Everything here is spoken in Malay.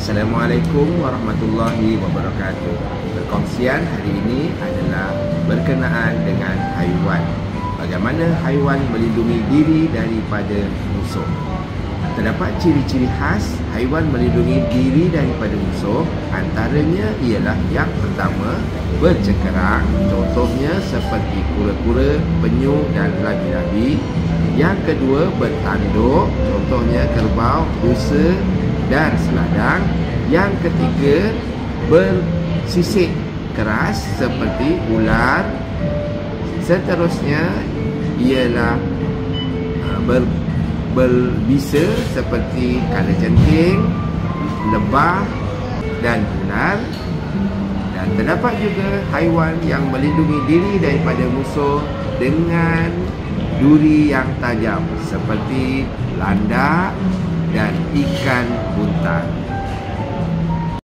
Assalamualaikum warahmatullahi wabarakatuh. Perkongsian hari ini adalah berkenaan dengan haiwan. Bagaimana haiwan melindungi diri daripada musuh. Terdapat ciri-ciri khas haiwan melindungi diri daripada musuh. Antaranya ialah yang pertama, bercengkerang. Contohnya seperti kura-kura, penyu dan labi-labi. Yang kedua, bertanduk. Contohnya kerbau, rusa dan seladang. Yang ketiga, bersisik keras seperti ular. Seterusnya ialah berbisa seperti kalajengking, lebah dan ular. Dan terdapat juga haiwan yang melindungi diri daripada musuh dengan duri yang tajam seperti landak dan ikan buntal.